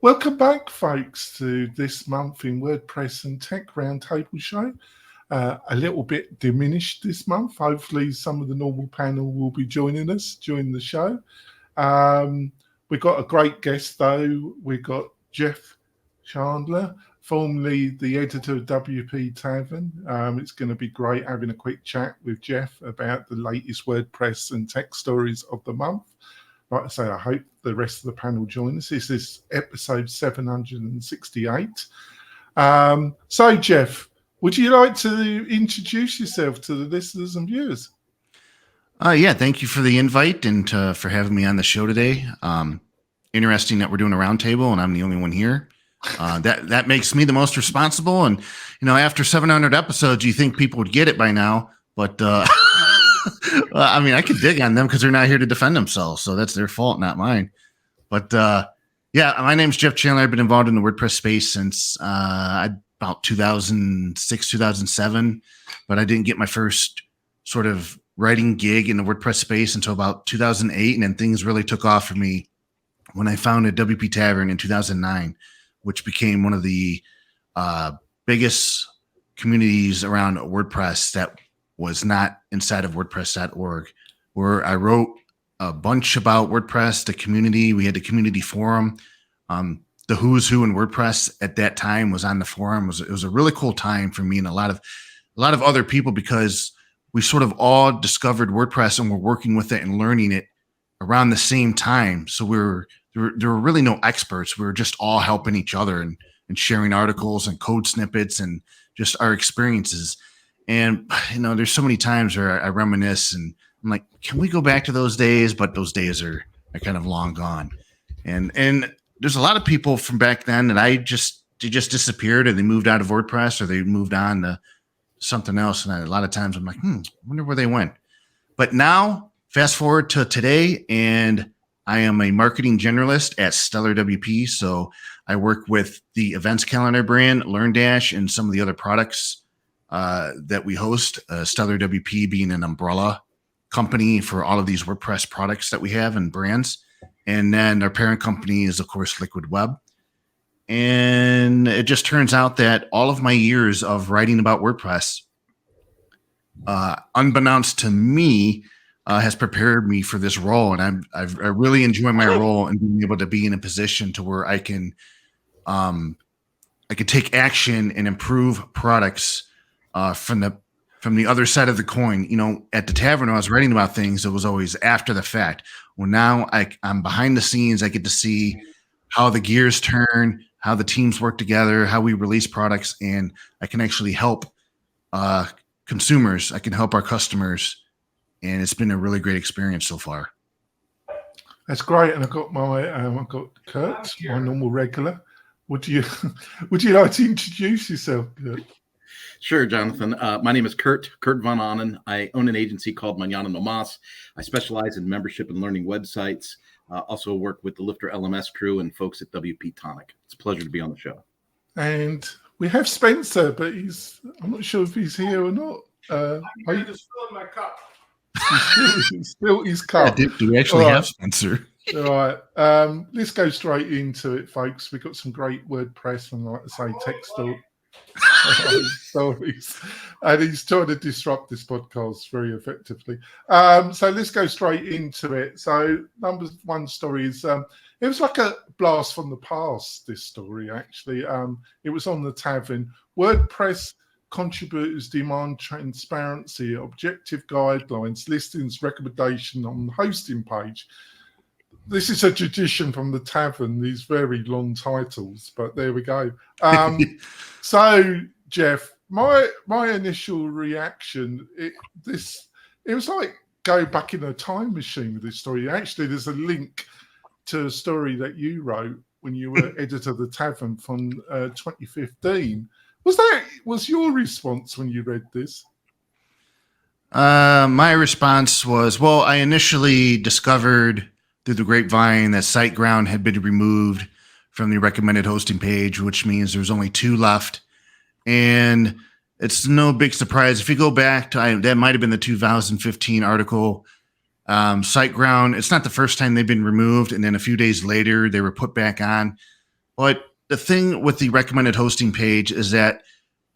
Welcome back, folks, to this month in WordPress and Tech Roundtable show. A little bit diminished this month. Hopefully, some of the normal panel will be joining us during the show. We've got a great guest, though. We've got Jeff Chandler, formerly the editor of WP-Tavern. It's going to be great having a quick chat with Jeff about the latest WordPress and tech stories of the month. Like I say, I hope the rest of the panel join us. This is episode 768. So, Jeff, would you like to introduce yourself to the listeners and viewers? Yeah, thank you for the invite and for having me on the show today. Interesting that we're doing a roundtable and I'm the only one here. That makes me the most responsible. And, after 700 episodes, you think people would get it by now. But, I mean, I could dig on them because they're not here to defend themselves. So that's their fault, not mine. But, yeah, my name's Jeff Chandler. I've been involved in the WordPress space since about 2006, 2007. But I didn't get my first sort of writing gig in the WordPress space until about 2008. And then things really took off for me when I founded WPTavern in 2009, which became one of the biggest communities around WordPress that was not inside of WordPress.org, where I wrote a bunch about WordPress, the community. We had the community forum. The who's who in WordPress at that time was on the forum. It was a really cool time for me and a lot of other people, because we sort of all discovered WordPress and were working with it and learning it around the same time. So there were really no experts. We were just all helping each other and sharing articles and code snippets and just our experiences. And, there's so many times where I reminisce and I'm like, can we go back to those days? But those days are kind of long gone. And there's a lot of people from back then that they just disappeared, and they moved out of WordPress or they moved on to something else. And a lot of times I'm like, I wonder where they went. But now, fast forward to today, and I am a marketing generalist at Stellar WP. So I work with the events calendar brand, LearnDash, and some of the other products that we host, Stellar WP being an umbrella company for all of these WordPress products that we have and brands. And then our parent company is, of course, Liquid Web. And it just turns out that all of my years of writing about WordPress, unbeknownst to me, has prepared me for this role. And I really enjoy my role and being able to be in a position to where I can take action and improve products from the other side of the coin. At the tavern, when I was writing about things, it was always after the fact. Well, now I'm behind the scenes. I get to see how the gears turn, how the teams work together, how we release products, and I can actually help consumers. I can help our customers, and it's been a really great experience so far. That's great. And I've got Kurt, my normal regular. Would you like to introduce yourself, Kurt? Sure, Jonathan. My name is Kurt Von Annen. I own an agency called Mañana No Mas. I specialize in membership and learning websites. Also work with the Lifter LMS crew and folks at WP-Tonic. It's a pleasure to be on the show. And we have Spencer, but I'm not sure if he's here or not. I'm just filling my cup. He's spilled his cup. Yeah, do we actually have Spencer? All right. Let's go straight into it, folks. We've got some great WordPress and, like I say, text stories. And he's trying to disrupt this podcast very effectively. So let's go straight into it. So number one story is, it was like a blast from the past, this story, actually. It was on the Tavern. WordPress contributors demand transparency, objective guidelines, listings, recommendation on the hosting page. This is a tradition from the Tavern, these very long titles, but there we go. So, Jeff, my initial reaction, it was like go back in a time machine with this story. Actually, there's a link to a story that you wrote when you were editor of the Tavern from 2015. Was your response when you read this? My response was, well, I initially discovered through the grapevine that SiteGround had been removed from the recommended hosting page, which means there's only 2 left. And it's no big surprise. If you go back to, that might have been the 2015 article, SiteGround, it's not the first time they've been removed. And then a few days later, they were put back on. But the thing with the recommended hosting page is that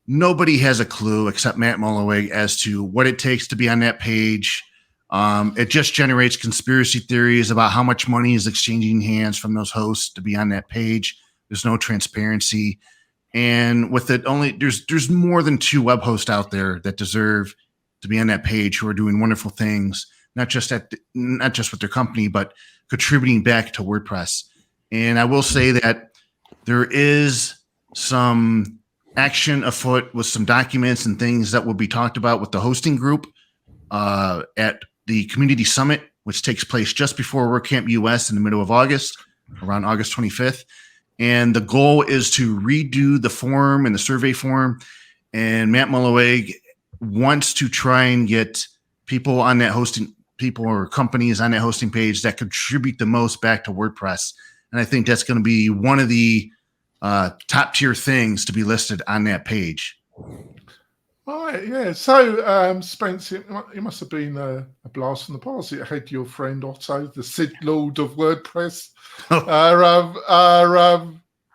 nobody has a clue except Matt Mullenweg as to what it takes to be on that page. It just generates conspiracy theories about how much money is exchanging hands from those hosts to be on that page. There's no transparency. And with it only, there's more than 2 web hosts out there that deserve to be on that page who are doing wonderful things, not just with their company, but contributing back to WordPress. And I will say that there is some action afoot with some documents and things that will be talked about with the hosting group at the Community Summit, which takes place just before WordCamp US in the middle of August, around August 25th. And the goal is to redo the form and the survey form. And Matt Mullenweg wants to try and get people on that hosting, people or companies on that hosting page that contribute the most back to WordPress. And I think that's going to be one of the top tier things to be listed on that page. All right, yeah. So, Spence, it must have been a blast from the past. It had your friend Otto, the Sid Lord of WordPress, our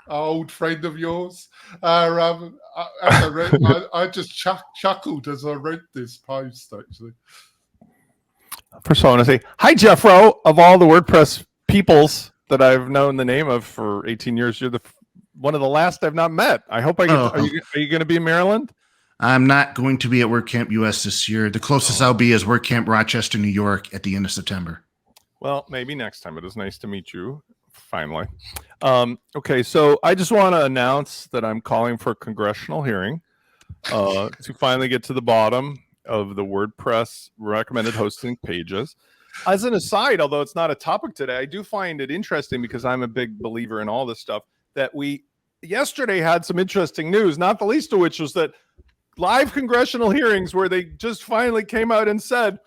old friend of yours. As I read, I just chuckled as I read this post, actually. First of all, I want to say, hi, Jeff Rowe, of all the WordPress peoples that I've known the name of for 18 years. You're one of the last I've not met. I hope I get. Are you going to be in Maryland? I'm not going to be at WordCamp US this year. The closest I'll be is WordCamp Rochester, New York at the end of September. Well, maybe next time. It is nice to meet you, finally. Okay, so I just want to announce that I'm calling for a congressional hearing to finally get to the bottom of the WordPress recommended hosting pages. As an aside, although it's not a topic today, I do find it interesting because I'm a big believer in all this stuff, that we yesterday had some interesting news, not the least of which was that live congressional hearings where they just finally came out and said,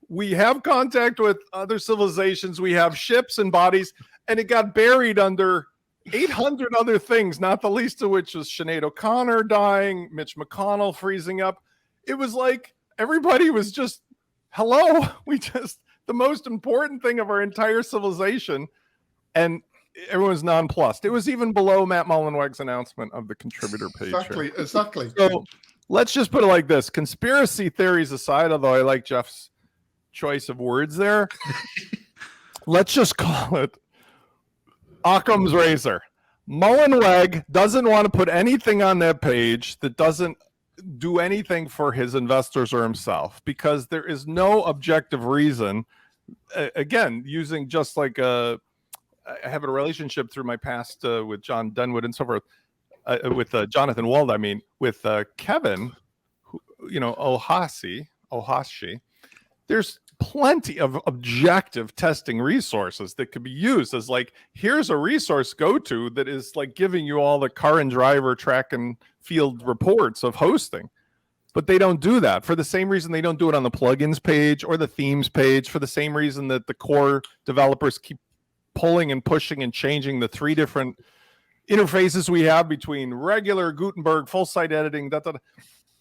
we have contact with other civilizations, we have ships and bodies, and it got buried under 800 other things, not the least of which was Sinead O'Connor dying, Mitch McConnell freezing up. It was like everybody was just, hello, the most important thing of our entire civilization, and everyone's nonplussed. It was even below Matt Mullenweg's announcement of the contributor page. Exactly. So let's just put it like this. Conspiracy theories aside, although I like Jeff's choice of words there, let's just call it Occam's razor. Mullenweg doesn't want to put anything on that page that doesn't do anything for his investors or himself, because there is no objective reason. Again, using just like I have a relationship through my past with John Dunwood and so forth, with Jonathan Wald, I mean, with Kevin, Ohashi, there's plenty of objective testing resources that could be used as like, here's a resource go to that is like giving you all the car and driver track and field reports of hosting. But they don't do that for the same reason they don't do it on the plugins page or the themes page, for the same reason that the core developers keep pulling and pushing and changing the 3 different interfaces we have between regular Gutenberg, full site editing,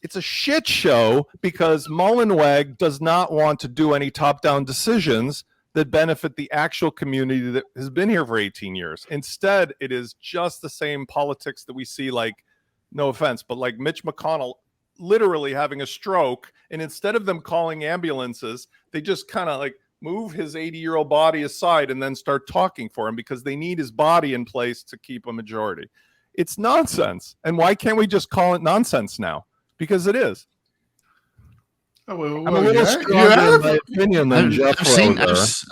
It's a shit show because Mullenweg does not want to do any top-down decisions that benefit the actual community that has been here for 18 years. Instead, it is just the same politics that we see, like, no offense, but like Mitch McConnell literally having a stroke, and instead of them calling ambulances, they just kind of like move his 80-year-old body aside and then start talking for him because they need his body in place to keep a majority. It's nonsense. And why can't we just call it nonsense now? Because it is. Oh, well, I'm a little stronger in my opinion than Jeff Rowe.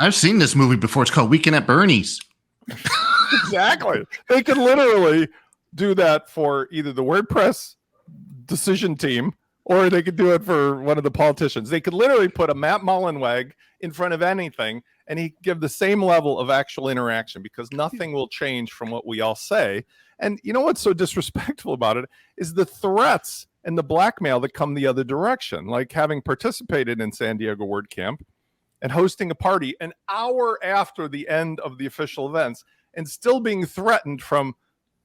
I've seen this movie before. It's called Weekend at Bernie's. Exactly. They could literally do that for either the WordPress decision team or they could do it for one of the politicians. They could literally put a Matt Mullenweg in front of anything and he give the same level of actual interaction because nothing will change from what we all say. And you know what's so disrespectful about it is the threats and the blackmail that come the other direction, like having participated in San Diego WordCamp and hosting a party an hour after the end of the official events and still being threatened from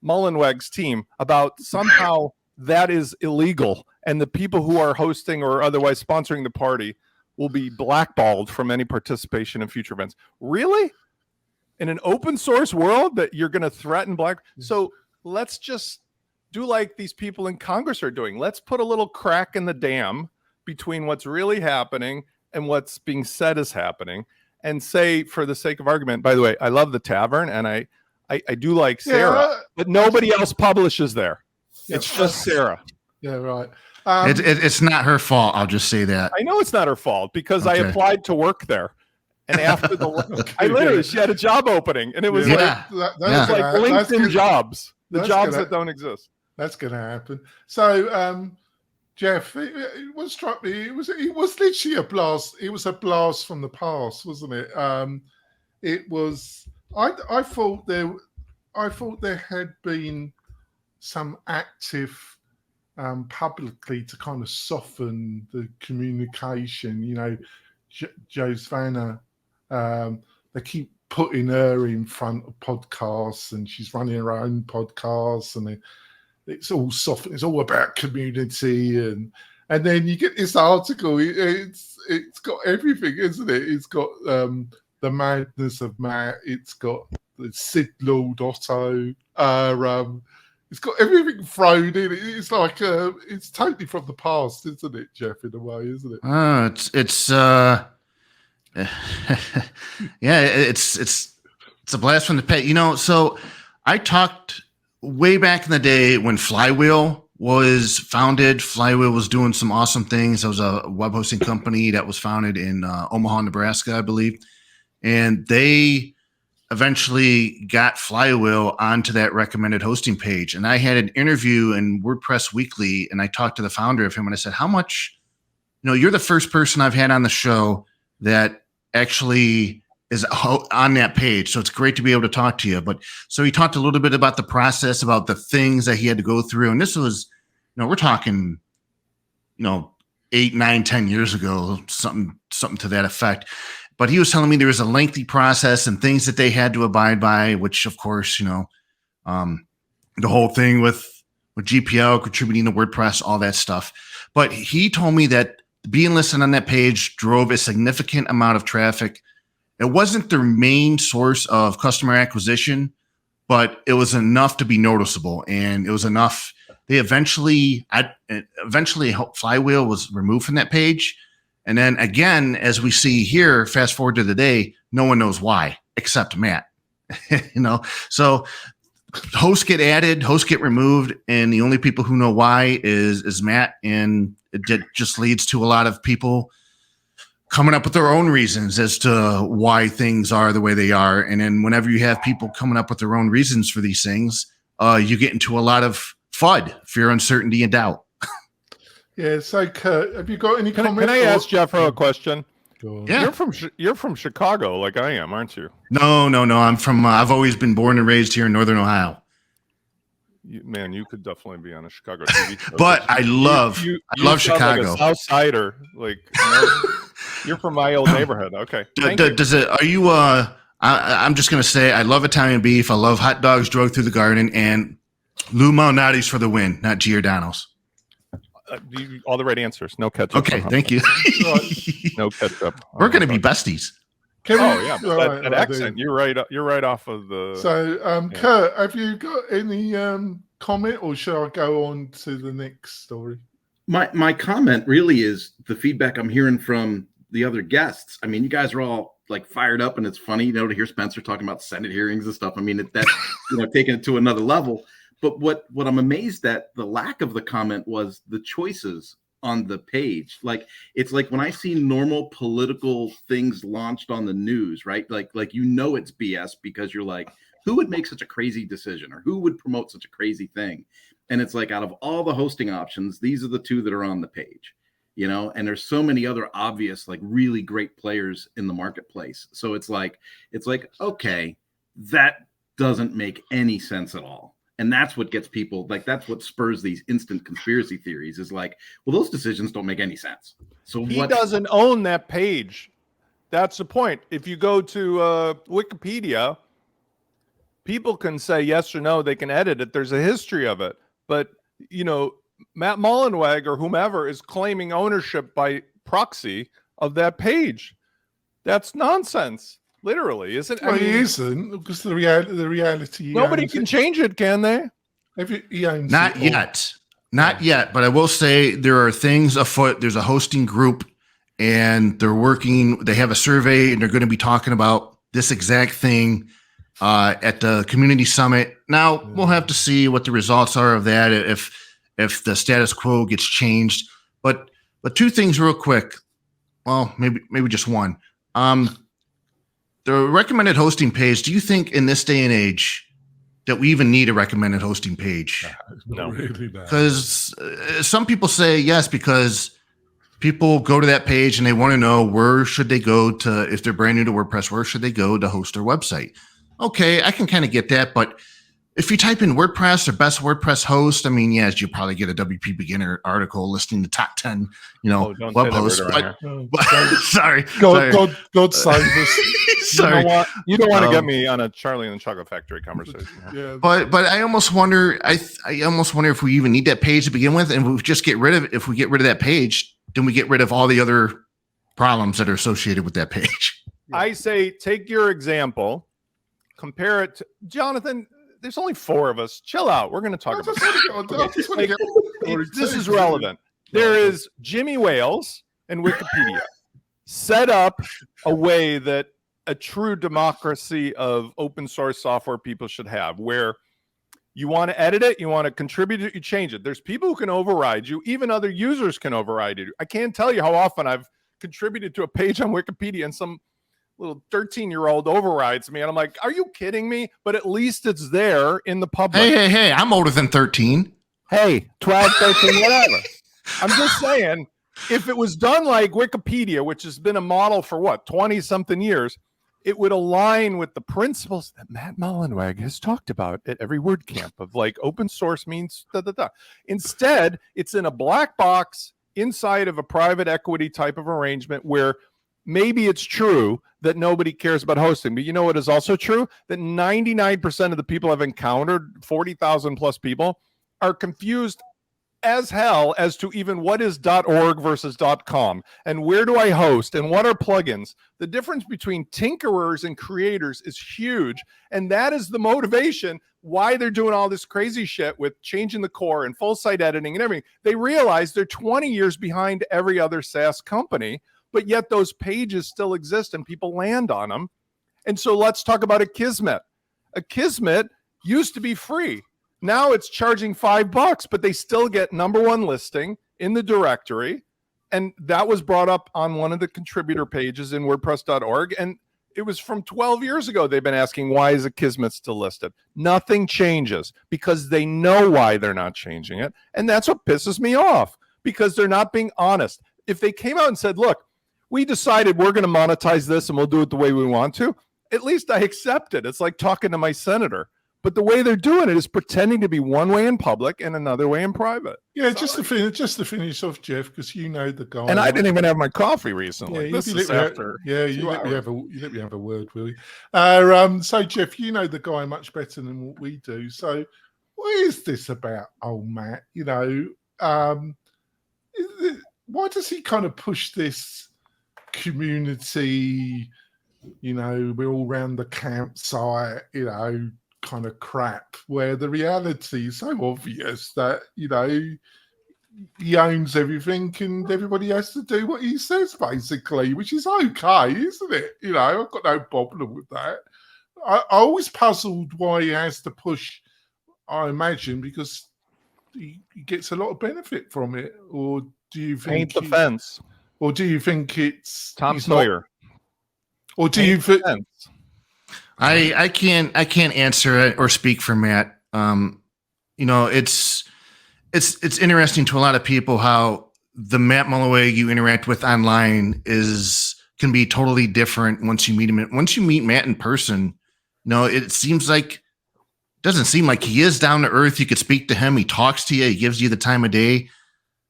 Mullenweg's team about somehow that is illegal and the people who are hosting or otherwise sponsoring the party will be blackballed from any participation in future events. Really? in an open source world that you're going to threaten black. So let's just do like these people in Congress are doing. Let's put a little crack in the dam between what's really happening and what's being said is happening, and say, for the sake of argument, by the way, I love the Tavern, and I do like Sarah, but nobody else publishes there. It's just Sarah. Yeah, right. It's not her fault. I'll just say that. I know it's not her fault because I applied to work there. And after she had a job opening, and it was like LinkedIn jobs, the jobs that don't exist. That's going to happen. So, Jeff, it was struck me. It was literally a blast. It was a blast from the past, wasn't it? It was. I thought there had been some active publicly to kind of soften the communication. You know, Joe's Vanna. They keep putting her in front of podcasts, and she's running her own podcast, and it's all soft. It's all about community, and then you get this article. It's got everything, isn't it? It's got the madness of Matt. It's got the Sid Lord Otto. It's got everything thrown in. It's like it's totally from the past, isn't it, Jeff? In a way, isn't it? It's yeah, it's a blast from the past. You know, so I talked way back in the day when Flywheel was founded. Flywheel was doing some awesome things. It was a web hosting company that was founded in Omaha, Nebraska, I believe. And they eventually got Flywheel onto that recommended hosting page. And I had an interview in WordPress Weekly, and I talked to the founder of him, and I said, how much, you know, you're the first person I've had on the show that actually is on that page. So it's great to be able to talk to you. But so he talked a little bit about the process, about the things that he had to go through. And this was, you know, we're talking, you know, 8, 9, 10 years ago, something to that effect. But he was telling me there was a lengthy process and things that they had to abide by, which of course, you know, the whole thing with GPL contributing to WordPress, all that stuff. But he told me that being listed on that page drove a significant amount of traffic. It wasn't their main source of customer acquisition, but it was enough to be noticeable, and it was enough. They eventually Flywheel was removed from that page. And then again, as we see here, fast forward to the day, no one knows why except Matt. You know, so hosts get added, hosts get removed, and the only people who know why is Matt. And it just leads to a lot of people coming up with their own reasons as to why things are the way they are. And then whenever you have people coming up with their own reasons for these things, you get into a lot of FUD, fear, uncertainty, and doubt. Yeah. So, Kurt, have you got any comments? Can I ask Jeff a question? Yeah. You're from Chicago, like I am, aren't you? No. I'm from. I've always been born and raised here in Northern Ohio. Man, you could definitely be on a Chicago TV show. But I love Chicago. Like a Southsider, like you know, you're from my old neighborhood. Okay. Does it? Are you? I'm just gonna say I love Italian beef. I love hot dogs drove through the garden, and Lou Malnati's for the win, not Giordano's. All the right answers. No ketchup. Okay, thank you. No ketchup. We're gonna be besties. That accent. You're right. You're right off of the. So, Kurt, have you got any comment, or shall I go on to the next story? My comment really is the feedback I'm hearing from the other guests. I mean, you guys are all like fired up, and it's funny, you know, to hear Spencer talking about Senate hearings and stuff. I mean, that's you know, taking it to another level. But what I'm amazed at, the lack of the comment was the choices on the page. Like, it's like when I see normal political things launched on the news, right? Like you know it's BS because you're like, who would make such a crazy decision, or who would promote such a crazy thing? And it's like, out of all the hosting options, these are the two that are on the page, you know, and there's so many other obvious, like really great players in the marketplace. So it's like, okay, that doesn't make any sense at all. And that's what gets people, like, that's what spurs these instant conspiracy theories, is like, well, those decisions don't make any sense. So he doesn't own that page. That's the point. If you go to Wikipedia, people can say yes or no. They can edit it. There's a history of it. But, you know, Matt Mullenweg or whomever is claiming ownership by proxy of that page. That's nonsense. Literally, isn't? Well, he isn't, because the reality. Nobody can change it, can they? He owns Not it yet. Not yet, but I will say there are things afoot. There's a hosting group, and they're working. They have a survey, and they're going to be talking about this exact thing at the community summit. Now we'll have to see what the results are of that, if the status quo gets changed. But two things real quick. Well, maybe just one. The recommended hosting page. Do you think in this day and age that we even need a recommended hosting page? No, really bad. Because some people say yes, because people go to that page and they want to know where should they go to, if they're brand new to WordPress, where should they go to host their website? Okay, I can kind of get that, but if you type in WordPress or best WordPress host, I mean, yes, you probably get a WP beginner article listing the top 10, web hosts. But sorry, God save us. Sorry. You don't want to get me on a Charlie and the Chocolate Factory conversation. Yeah. But I almost wonder. I almost wonder if we even need that page to begin with, and we just get rid of. If we get rid of that page, then we get rid of all the other problems that are associated with that page. I say take your example, compare it to Jonathan. There's only 4 of us. Chill out. We're going to talk about this. This is relevant. There is Jimmy Wales and Wikipedia set up a way that a true democracy of open source software people should have, where you want to edit it, you want to contribute it, you change it. There's people who can override you. Even other users can override you. I can't tell you how often I've contributed to a page on Wikipedia and some little 13-year-old overrides me, and I'm like, are you kidding me? But at least it's there in the public. Hey, I'm older than 13. Hey, 12, 13, whatever. I'm just saying, if it was done like Wikipedia, which has been a model for 20-something years, it would align with the principles that Matt Mullenweg has talked about at every WordCamp of like open source means da-da-da. Instead, it's in a black box inside of a private equity type of arrangement where maybe it's true that nobody cares about hosting, but you know what is also true? That 99% of the people I've encountered, 40,000 plus people, are confused as hell as to even what is .org versus .com and where do I host and what are plugins. The difference between tinkerers and creators is huge, and that is the motivation why they're doing all this crazy shit with changing the core and full site editing and everything. They realize they're 20 years behind every other SaaS company, but yet those pages still exist and people land on them. And so let's talk about Akismet. Akismet used to be free. Now it's charging $5, but they still get #1 listing in the directory. And that was brought up on one of the contributor pages in WordPress.org. And it was from 12 years ago. They've been asking, why is Akismet still listed? Nothing changes because they know why they're not changing it. And that's what pisses me off, because they're not being honest. If they came out and said, look, we decided we're going to monetize this and we'll do it the way we want to, at least I accept it. It's like talking to my senator. But the way they're doing it is pretending to be one way in public and another way in private. Yeah, just to finish off, Jeff, because you know the guy. And I didn't even have my coffee recently. Yeah, this is after. You let me have a word, will you? So, Jeff, you know the guy much better than what we do. So, what is this about, old Matt? Why does he kind of push this community, we're all around the campsite, kind of crap, where the reality is so obvious that, he owns everything and everybody has to do what he says, basically, which is okay, isn't it? I've got no problem with that. I always puzzled why he has to push, I imagine, because he gets a lot of benefit from it. Or do you think Paint the fence? Or do you think it's Tom Sawyer? Or do you think I can't answer it or speak for Matt. It's interesting to a lot of people how the Matt Mullenweg you interact with online can be totally different once you meet him. Once you meet Matt in person, it doesn't seem like he is down to earth. You could speak to him. He talks to you. He gives you the time of day.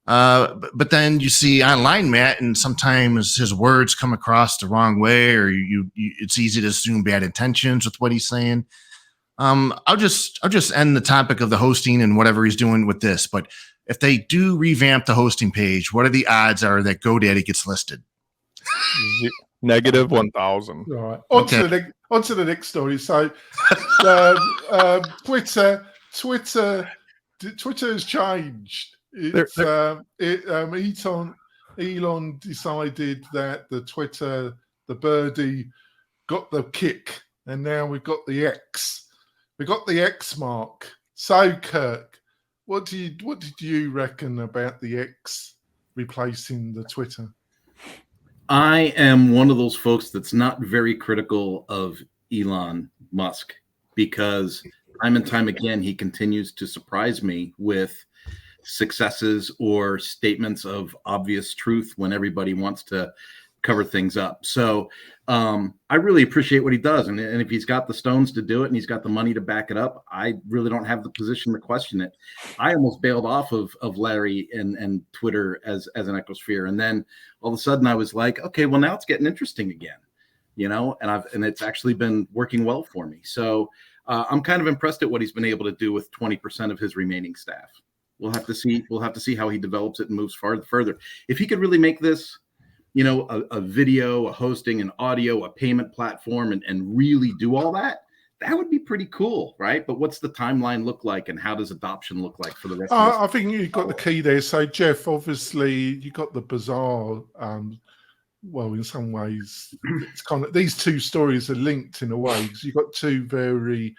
But then you see online Matt, and sometimes his words come across the wrong way, or it's easy to assume bad intentions with what he's saying. I'll just end the topic of the hosting and whatever he's doing with this. But if they do revamp the hosting page, what are the odds that GoDaddy gets listed? Negative 1,000. Right. Okay. On to the next story. So, Twitter has changed. It's Elon decided that the birdie got the kick, and now we've got the X. We got the X mark. So, Kirk, what did you reckon about the X replacing the Twitter? I am one of those folks that's not very critical of Elon Musk because time and time again, he continues to surprise me with successes or statements of obvious truth when everybody wants to cover things up. So I really appreciate what he does. And if he's got the stones to do it and he's got the money to back it up, I really don't have the position to question it. I almost bailed off of Larry and Twitter as an ecosphere. And then all of a sudden I was like, okay, well, now it's getting interesting again, and it's actually been working well for me. So I'm kind of impressed at what he's been able to do with 20% of his remaining staff. We'll have to see how he develops it and moves further. If he could really make this, a video, a hosting, an audio, a payment platform, and really do all that, that would be pretty cool, right? But what's the timeline look like, and how does adoption look like for the rest of this? I think you've got the key there. So, Jeff, obviously, you got the bizarre. Well, in some ways, it's kind of these two stories are linked in a way because you've got two very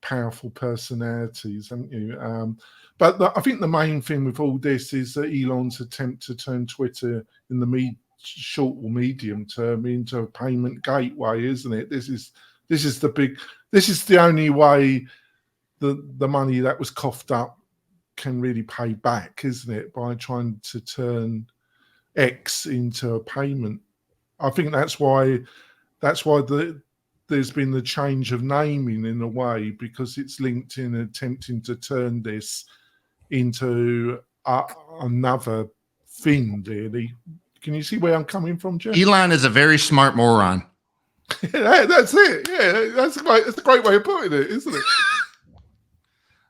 powerful personalities, haven't you? But I think the main thing with all this is that Elon's attempt to turn Twitter in the short or medium term into a payment gateway, isn't it? This is the only way the money that was coughed up can really pay back, isn't it? By trying to turn X into a payment. I think that's why there's been the change of naming in a way, because it's linked in attempting to turn this into another thing, really. Can you see where I'm coming from, Jeff? Elon is a very smart moron. That's it. Yeah, that's a great way of putting it, isn't it?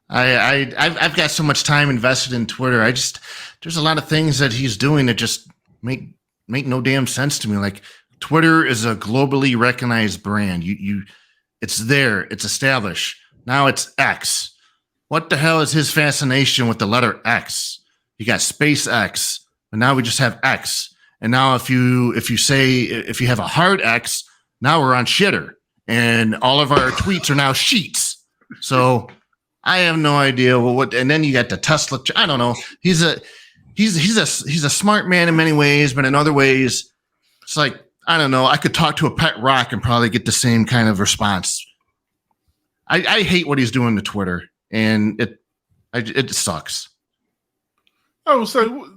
I've got so much time invested in Twitter. There's a lot of things that he's doing that just make no damn sense to me. Like, Twitter is a globally recognized brand. It's there. It's established. Now it's X. What the hell is his fascination with the letter X? You got SpaceX, but now we just have X. And now if you have a hard X, now we're on shitter, and all of our tweets are now sheets. So I have no idea what. And then you got the Tesla. I don't know. He's a smart man in many ways, but in other ways, it's like, I don't know. I could talk to a pet rock and probably get the same kind of response. I hate what he's doing to Twitter, and it sucks. Oh, so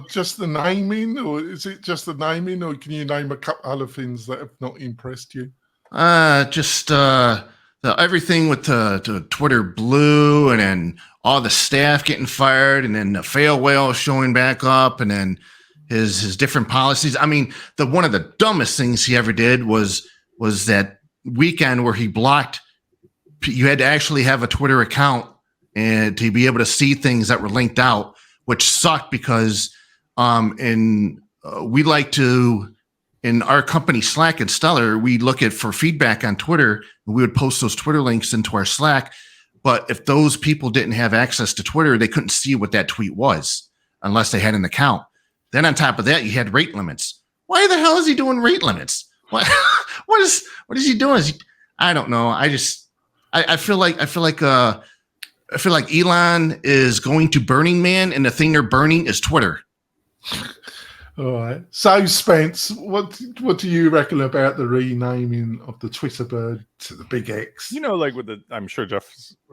just the naming, or is it just the naming, or can you name a couple other things that have not impressed you? Just everything with the Twitter Blue, and then all the staff getting fired, and then the fail whale showing back up, and then his different policies. I mean, one of the dumbest things he ever did was that weekend where he blocked. You had to actually have a Twitter account and to be able to see things that were linked out, which sucked because we like to, in our company Slack and Stellar, we look at for feedback on Twitter, and we would post those Twitter links into our Slack. But if those people didn't have access to Twitter, they couldn't see what that tweet was unless they had an account. Then on top of that, you had rate limits. Why the hell is he doing rate limits? What is he doing? I don't know. I feel like Elon is going to Burning Man, and the thing they're burning is Twitter. All right. So, Spence, what do you reckon about the renaming of the Twitter bird to the big X? Like I'm sure Jeff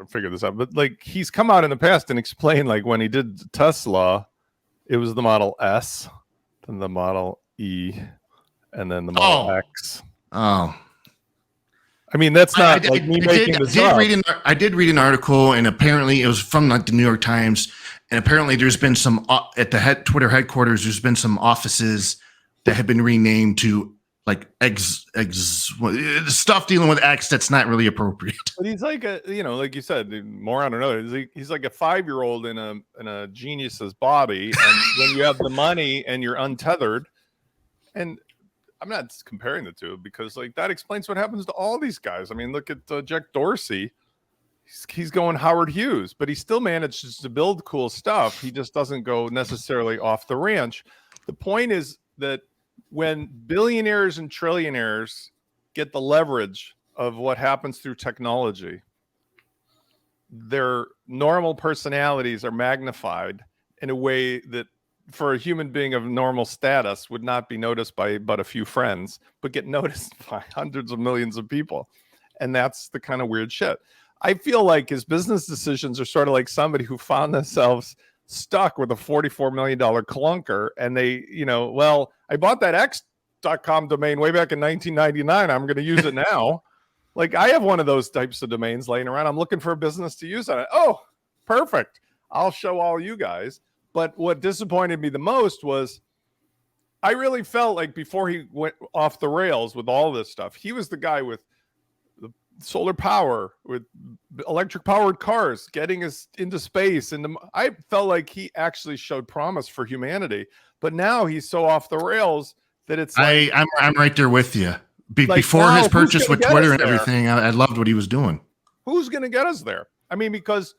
figured this out, but like he's come out in the past and explained, like when he did Tesla, it was the Model S, then the Model E, and then the Model X. Oh. I mean, that's not me making this up. I did read an article, and apparently it was from the New York Times, and apparently there's been some at the Twitter headquarters. There's been some offices that have been renamed to like stuff dealing with X that's not really appropriate. But he's like like you said, moron or another. He's like a 5-year-old in a genius's body, and when you have the money and you're untethered, and I'm not comparing the two because like that explains what happens to all these guys. I mean, look at Jack Dorsey. He's going Howard Hughes, but he still manages to build cool stuff. He just doesn't go necessarily off the ranch. The point is that when billionaires and trillionaires get the leverage of what happens through technology, their normal personalities are magnified in a way that for a human being of normal status would not be noticed by but a few friends, but get noticed by hundreds of millions of people. And that's the kind of weird shit. I feel like his business decisions are sort of like somebody who found themselves stuck with a $44 million clunker. And they, well, I bought that X.com domain way back in 1999. I'm going to use it now. Like I have one of those types of domains laying around. I'm looking for a business to use on it. Oh, perfect. I'll show all you guys. But what disappointed me the most was I really felt like before he went off the rails with all this stuff, he was the guy with the solar power, with electric powered cars, getting us into space. And I felt like he actually showed promise for humanity. But now he's so off the rails that it's like, I'm right there with you. Like, before wow, his purchase with Twitter and there? everything, I loved what he was doing. Who's going to get us there? I mean, because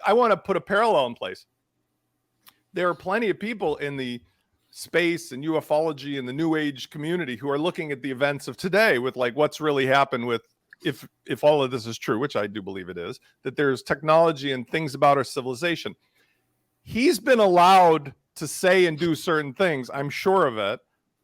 I want to put a parallel in place. There are plenty of people in the space and ufology and the new age community who are looking at the events of today with like what's really happened with, if all of this is true, which I do believe it is, that there's technology and things about our civilization. He's been allowed to say and do certain things, I'm sure of it.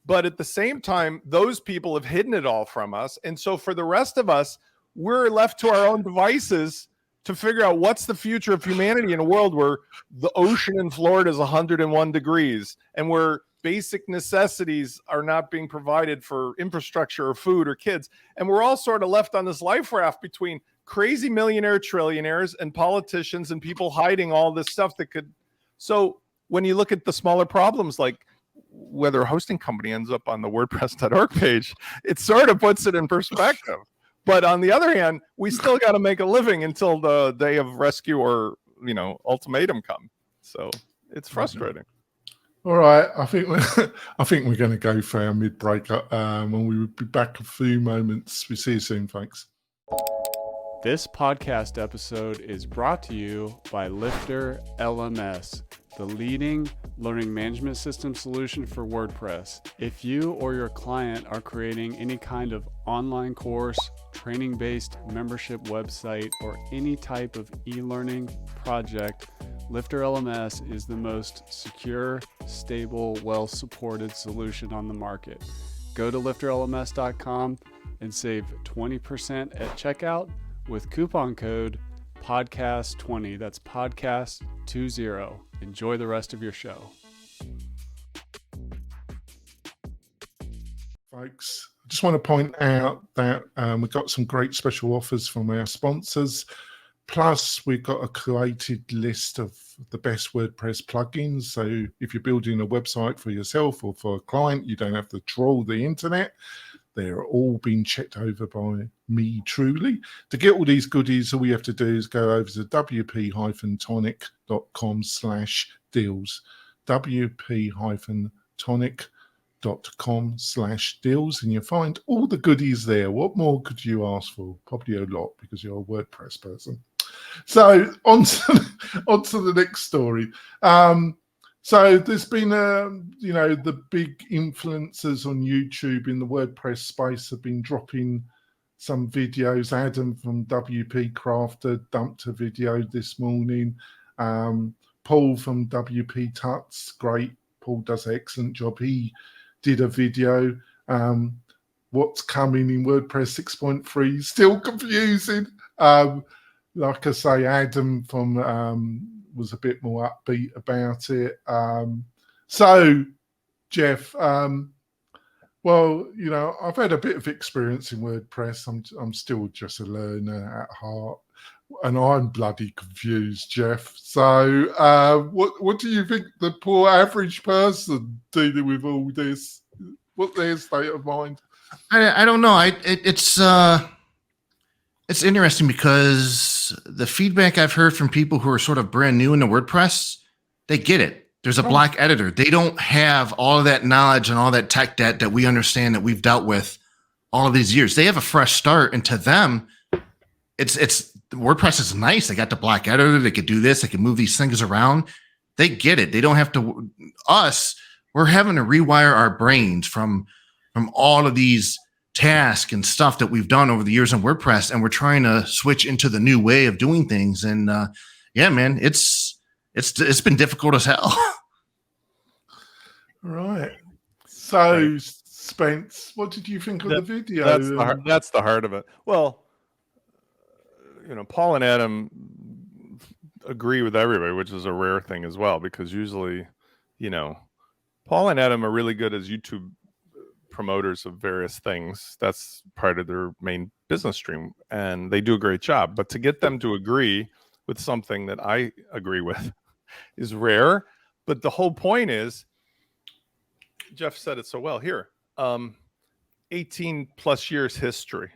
But at the same time, those people have hidden it all from us. And so for the rest of us, we're left to our own devices to figure out what's the future of humanity in a world where the ocean in Florida is 101 degrees and where basic necessities are not being provided for infrastructure or food or kids. And we're all sort of left on this life raft between crazy millionaire trillionaires and politicians and people hiding all this stuff that could. So when you look at the smaller problems, like whether a hosting company ends up on the WordPress.org page, it sort of puts it in perspective. But on the other hand, we still got to make a living until the day of rescue or, ultimatum come. So it's frustrating. All right. I think we're going to go for our mid-break and we will be back in a few moments. We see you soon, folks. This podcast episode is brought to you by Lifter LMS, the leading learning management system solution for WordPress. If you or your client are creating any kind of online course, training-based membership website, or any type of e-learning project, Lifter LMS is the most secure, stable, well-supported solution on the market. Go to lifterlms.com and save 20% at checkout with coupon code podcast20. That's podcast20. Enjoy the rest of your show. Folks, I just want to point out that we've got some great special offers from our sponsors. Plus, we've got a curated list of the best WordPress plugins. So if you're building a website for yourself or for a client, you don't have to trawl the internet. They're all being checked over by me truly. To get all these goodies, all you have to do is go over to WP-Tonic.com/deals. WP-Tonic.com/deals, and you'll find all the goodies there. What more could you ask for? Probably a lot because you're a WordPress person. So on to the next story. So there's been, the big influencers on YouTube in the WordPress space have been dropping some videos. Adam from WP Crafter dumped a video this morning. Paul from WP Tuts, great. Paul does an excellent job. He did a video. What's coming in WordPress 6.3? Still confusing. Like I say, Adam from was a bit more upbeat about it. So, Jeff, I've had a bit of experience in WordPress. I'm still just a learner at heart, and I'm bloody confused, Jeff. So, what do you think the poor average person dealing with all this? What's their state of mind? I don't know. It's interesting because the feedback I've heard from people who are sort of brand new into WordPress, they get it. There's a block editor. They don't have all of that knowledge and all that tech debt that we understand that we've dealt with all of these years. They have a fresh start, and to them, it's WordPress is nice. They got the block editor. They could do this. They can move these things around. They get it. They don't have to. Us, we're having to rewire our brains from all of these tasks and stuff that we've done over the years on WordPress, and we're trying to switch into the new way of doing things. And yeah, man, it's been difficult as hell. Right. So, Spence, what did you think of the video? That's the heart of it. Well, Paul and Adam agree with everybody, which is a rare thing as well, because usually, Paul and Adam are really good as YouTube promoters of various things. That's part of their main business stream, and they do a great job. But to get them to agree with something that I agree with is rare. But the whole point is, Jeff said it so well here, 18 plus years history.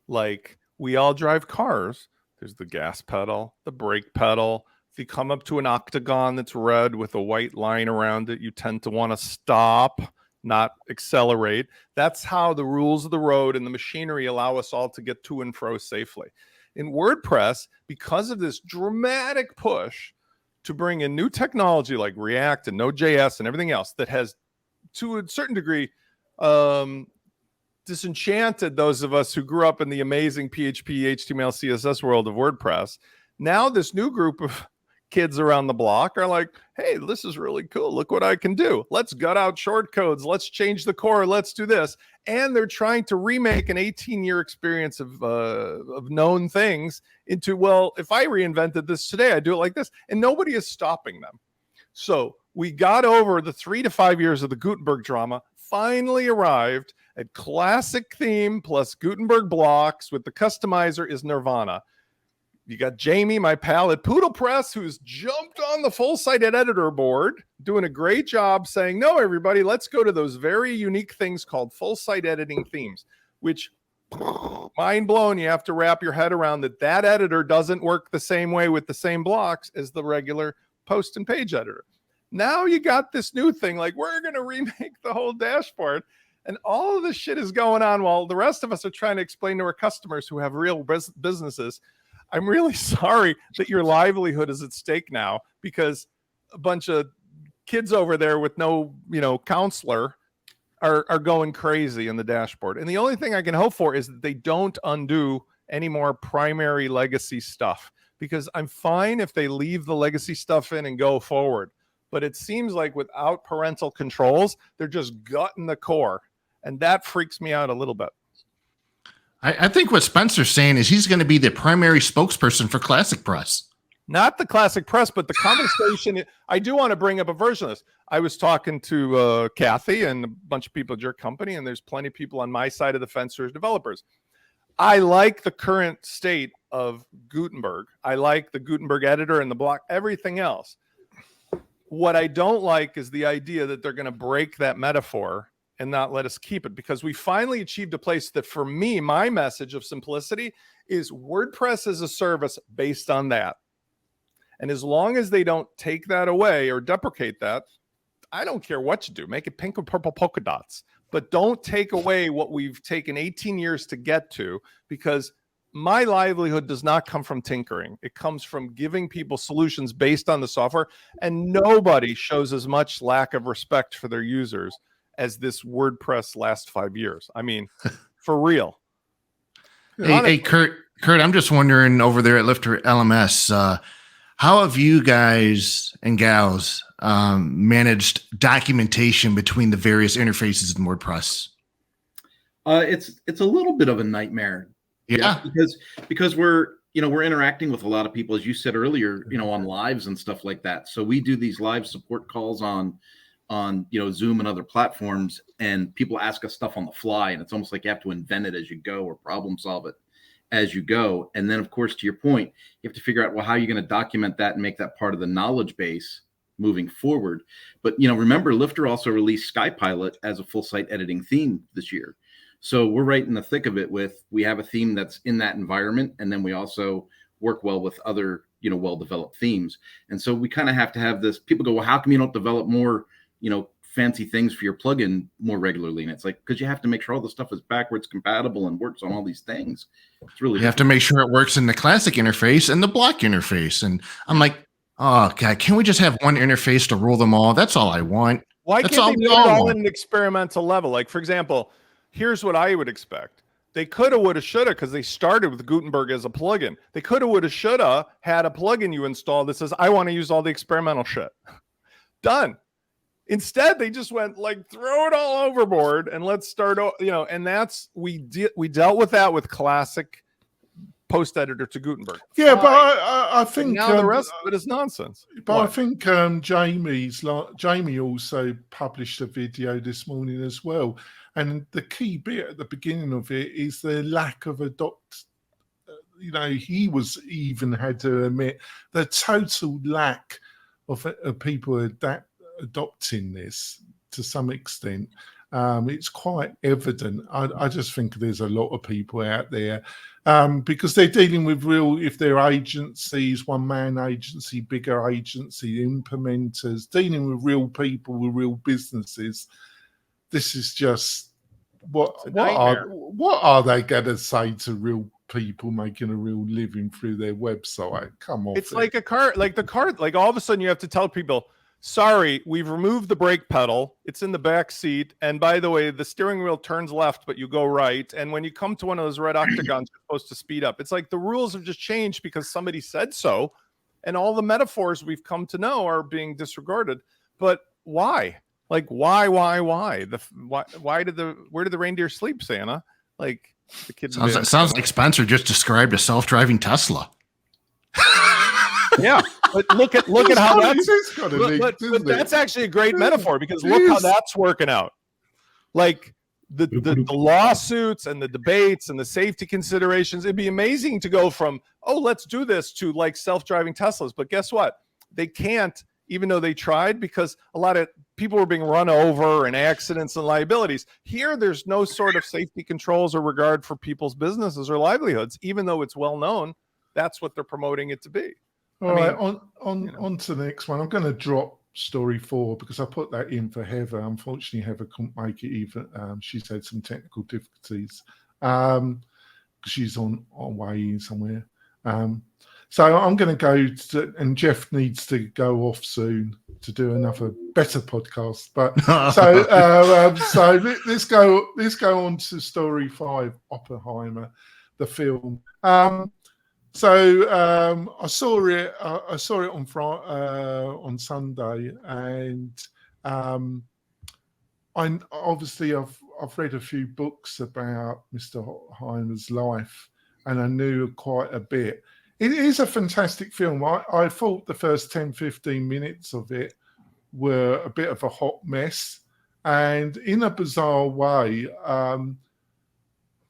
Like, we all drive cars. There's the gas pedal, the brake pedal. If you come up to an octagon that's red with a white line around it, you tend to want to stop, not accelerate. That's how the rules of the road and the machinery allow us all to get to and fro safely. In WordPress, because of this dramatic push to bring in new technology like React and Node.js and everything else that has, to a certain degree, disenchanted those of us who grew up in the amazing PHP, HTML, CSS world of WordPress. Now this new group of kids around the block are like, hey, this is really cool. Look what I can do. Let's gut out short codes. Let's change the core. Let's do this. And they're trying to remake an 18-year experience of known things into, well, if I reinvented this today, I'd do it like this. And nobody is stopping them. So we got over the 3 to 5 years of the Gutenberg drama, finally arrived at classic theme plus Gutenberg blocks with the customizer is Nirvana. You got Jamie, my pal at Poodle Press, who's jumped on the full site editor board, doing a great job saying, no, everybody, let's go to those very unique things called full site editing themes, which, mind blown, you have to wrap your head around that editor doesn't work the same way with the same blocks as the regular post and page editor. Now you got this new thing, like we're going to remake the whole dashboard. And all of this shit is going on while the rest of us are trying to explain to our customers who have real businesses, I'm really sorry that your livelihood is at stake now because a bunch of kids over there with no, counselor are going crazy in the dashboard. And the only thing I can hope for is that they don't undo any more primary legacy stuff, because I'm fine if they leave the legacy stuff in and go forward. But it seems like without parental controls, they're just gutting the core. And that freaks me out a little bit. I think what Spencer's saying is he's going to be the primary spokesperson for Classic Press. Not the Classic Press, but the conversation. I do want to bring up a version of this. I was talking to Kathy and a bunch of people at your company, and there's plenty of people on my side of the fence who are developers. I like the current state of Gutenberg. I like the Gutenberg editor and the block, everything else. What I don't like is the idea that they're going to break that metaphor and not let us keep it, because we finally achieved a place that, for me, my message of simplicity is WordPress as a service based on that. And as long as they don't take that away or deprecate that, I don't care what you do. Make it pink with purple polka dots, but don't take away what we've taken 18 years to get to, because my livelihood does not come from tinkering. It comes from giving people solutions based on the software, and nobody shows as much lack of respect for their users as this WordPress last 5 years. I mean, for real. Hey, Kurt, I'm just wondering over there at Lifter LMS, how have you guys and gals managed documentation between the various interfaces in WordPress? It's a little bit of a nightmare. Yeah, because we're interacting with a lot of people, as you said earlier, on lives and stuff like that. So we do these live support calls on Zoom and other platforms, and people ask us stuff on the fly, and it's almost like you have to invent it as you go or problem solve it as you go. And then, of course, to your point, you have to figure out, well, how are you going to document that and make that part of the knowledge base moving forward? But remember, Lifter also released SkyPilot as a full site editing theme this year. So we're right in the thick of it we have a theme that's in that environment. And then we also work well with other well-developed themes. And so we kind of have to have this. People go, well, how come you don't develop more, fancy things for your plugin more regularly? And it's like, because you have to make sure all the stuff is backwards compatible and works on all these things. It's really, you have to make sure it works in the classic interface and the block interface. And I'm like, oh God, can we just have one interface to rule them all? That's all I want. Why That's can't all they we do it all all want. at an experimental level? Like, for example, here's what I would expect. They coulda, woulda, shoulda, because they started with Gutenberg as a plugin. They coulda, woulda, shoulda had a plugin you install that says, I want to use all the experimental shit. Done. Instead, they just went like, throw it all overboard and let's start, and that's, we dealt with that with classic post editor to Gutenberg. Yeah, Fine. but I think now the rest of it is nonsense. But What? I think Jamie also published a video this morning as well, and the key bit at the beginning of it is the lack of he was even had to admit the total lack of people adopting this to some extent. It's quite evident. I just think there's a lot of people out there because they're dealing with if they're agencies, one-man agency, bigger agency, implementers, dealing with real people, with real businesses. This is just what are they going to say to real people making a real living through their website? Come on. It's like a car, like all of a sudden you have to tell people, sorry, we've removed the brake pedal. It's in the back seat. And by the way, the steering wheel turns left, but you go right. And when you come to one of those red octagons, you're supposed to speed up. It's like the rules have just changed because somebody said so. And all the metaphors we've come to know are being disregarded. But why? Like, why? Where did the reindeer sleep, Santa? Like, the kid sounds like Spencer just described a self-driving Tesla. Yeah, but look at how that's actually a great metaphor because look how that's working out. Like the lawsuits and the debates and the safety considerations. It'd be amazing to go from, oh, let's do this to like self-driving Teslas. But guess what? They can't, even though they tried, because a lot of people were being run over and accidents and liabilities. Here, there's no sort of safety controls or regard for people's businesses or livelihoods, even though it's well known. That's what they're promoting it to be. All right, on to the next one. I'm going to drop story 4 because I put that in for Heather. Unfortunately, Heather couldn't make it even. She's had some technical difficulties. She's on way somewhere. So I'm going to go and Jeff needs to go off soon to do another better podcast. But so let's go on to story 5, Oppenheimer, the film. So I saw it on Sunday, and I've read a few books about Mr. Oppenheimer's life, and I knew quite a bit. It is a fantastic film. I thought the first 10-15 minutes of it were a bit of a hot mess, and in a bizarre way,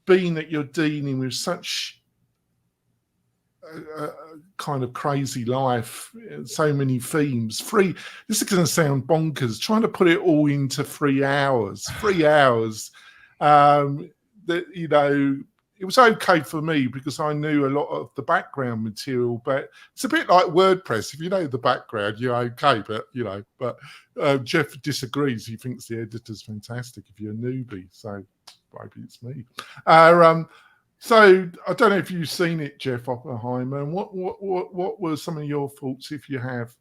being that you're dealing with such kind of crazy life, so many themes. This is going to sound bonkers, trying to put it all into 3 hours. 3 hours. It was okay for me because I knew a lot of the background material, but it's a bit like WordPress. If you know the background, you're okay, but Jeff disagrees. He thinks the editor's fantastic if you're a newbie, so maybe it's me. So I don't know if you've seen it, Jeff Oppenheimer, and what were some of your thoughts, if you have?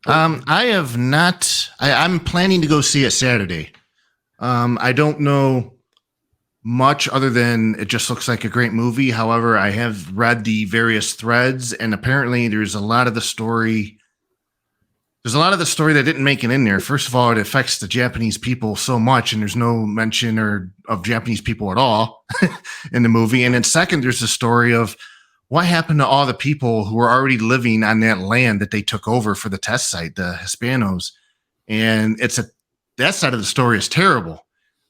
I have not. I'm planning to go see it Saturday. I don't know much other than it just looks like a great movie. However, I have read the various threads, and apparently there's a lot of the story. There's a lot of the story that didn't make it in there. First of all, it affects the Japanese people so much, and there's no mention of Japanese people at all in the movie. And then second, there's the story of what happened to all the people who were already living on that land that they took over for the test site, the Hispanos. And that side of the story is terrible.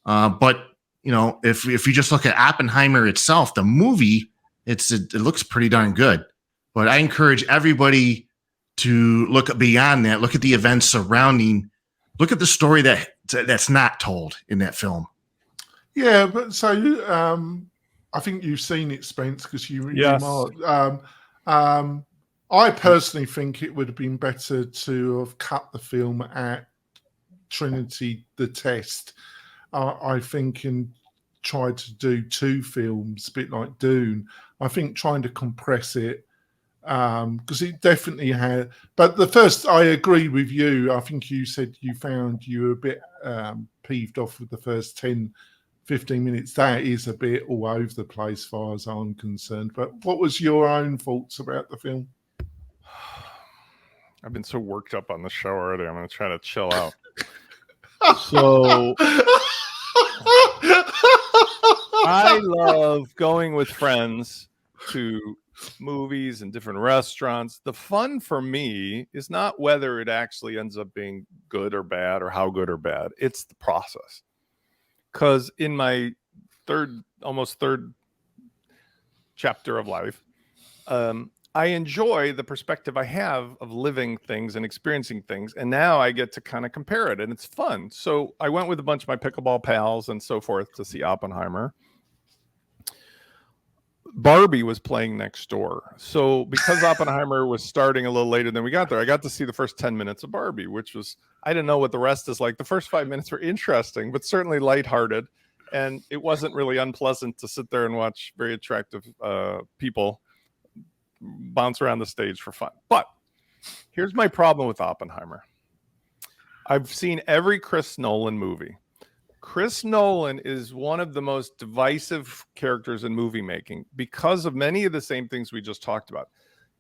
But if you just look at Oppenheimer itself, the movie, it looks pretty darn good. But I encourage everybody to look beyond that, look at the events surrounding, look at the story that's not told in that film. Yeah, but so I think you've seen it, Spence, because you Yes. remarked. I personally think it would have been better to have cut the film at Trinity the Test. I think, and tried to do 2 films, a bit like Dune. I think trying to compress it, because it definitely had. But the first, I agree with you. I think you said you found you were a bit peeved off with the first 10, 15 minutes. That is a bit all over the place, as far as I'm concerned. But what was your own thoughts about the film? I've been so worked up on the show already. I'm going to try to chill out. So I love going with friends to movies and different restaurants. The fun for me is not whether it actually ends up being good or bad or how good or bad. It's the process. Because in my almost third chapter of life, I enjoy the perspective I have of living things and experiencing things. And now I get to kind of compare it, and it's fun. So I went with a bunch of my pickleball pals and so forth to see Oppenheimer. Barbie was playing next door. So because Oppenheimer was starting a little later than we got there, I got to see the first 10 minutes of Barbie, which was, I didn't know what the rest is like. The first 5 minutes were interesting, but certainly lighthearted. And it wasn't really unpleasant to sit there and watch very attractive people bounce around the stage for fun. But here's my problem with Oppenheimer. I've seen every Chris Nolan movie. Chris Nolan is one of the most divisive characters in movie making because of many of the same things we just talked about.